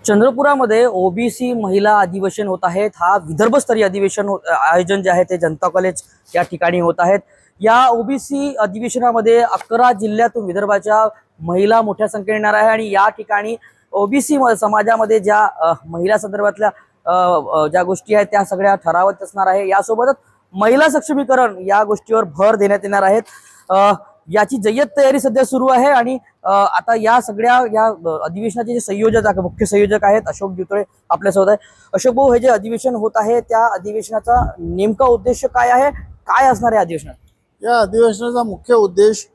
चंद्रपुरामध्ये OBC महिला अधिवेशन होत आहेत। हा विदर्भस्तरीय अधिवेशन आयोजन जे आहे ते जनता कॉलेज या ठिकाणी होत आहेत। या ओबीसी अधिवेशनामध्ये 11 जिल्ह्यातून विदर्भाच्या महिला मोठ्या संख्येने येणार आहे आणि या ठिकाणी ओबीसी समाजामध्ये ज्या महिला संदर्भातल्या ज्या गोष्टी आहेत त्या सगळ्या ठरावत असणार आहे। यासोबतच महिला सक्षमीकरण या गोष्टीवर भर देण्यात येणार आहेत। याची जय्यत तयारी सध्या सुरू आहे आणि आता या सगळ्या या अधिवेशनाचे जे संयोजक आहेत, मुख्य संयोजक आहेत अशोक दिवतळे आपल्यासोबत आहे। अशोक भाऊ, हे जे अधिवेशन होत आहे त्या अधिवेशनाचा नेमका उद्देश काय आहे, काय असणार आहे अधिवेशनात? या अधिवेशनाचा मुख्य उद्देश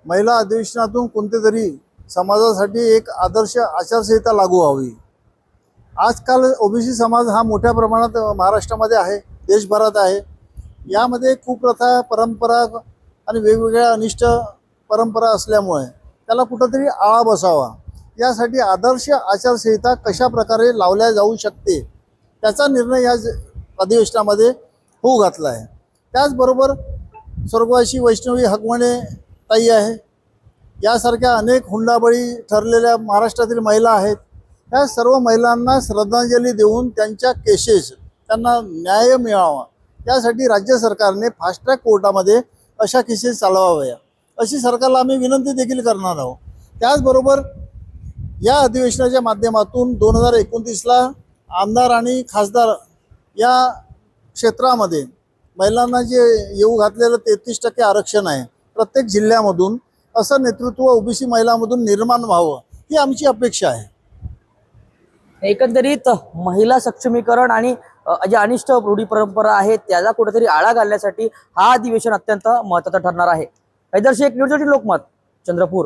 महिला अधिवेशनातून कोणतेतरी समाजासाठी एक आदर्श आचारसंहिता लागू व्हावी। आजकाल ओबीसी समाज हा मोठ्या प्रमाणात महाराष्ट्रामध्ये आहे, देशभरात आहे। यामध्ये कुप्रथा, परंपरा आणि वेगवेगळ्या अनिष्ट परंपरा असल्यामुळे त्याला कुठंतरी आळा बसावा, यासाठी आदर्श आचारसंहिता कशा प्रकारे लावल्या जाऊ शकते त्याचा निर्णय या अधिवेशनामध्ये होऊ घातला आहे। त्याचबरोबर स्वर्गवासी वैष्णवी हकमणे ताई आहे, यासारख्या अनेक हुंडाबळी ठरलेल्या महाराष्ट्रातील महिला आहेत। या सर्व महिलांना श्रद्धांजली देऊन त्यांच्या केसेस त्यांना न्याय मिळावा यासाठी राज्य सरकारने फास्ट ट्रॅक कोर्टामध्ये अशा केसेस चालवाव्या अशी सरकारला आम्ही विनंती देखील करणार आहोत। त्याचबरोबर या अधिवेशनाच्या माध्यमातून 2029ला आमदार आणि खासदार या क्षेत्रामध्ये महिलांना जे येऊ घातलेलं 33% आरक्षण आहे प्रत्येक जिल्ह्यामधून, असं नेतृत्व ओबीसी महिलांमधून निर्माण व्हावं ही आमची अपेक्षा आहे। एकंदरीत महिला सक्षमीकरण आणि ज्या अनिष्ट रूढी परंपरा आहेत त्याला कुठेतरी आळा घालण्यासाठी हा अधिवेशन अत्यंत महत्त्वाचं ठरणार आहे। हैदर शेख, न्यूज 18 लोकमत, चंद्रपूर।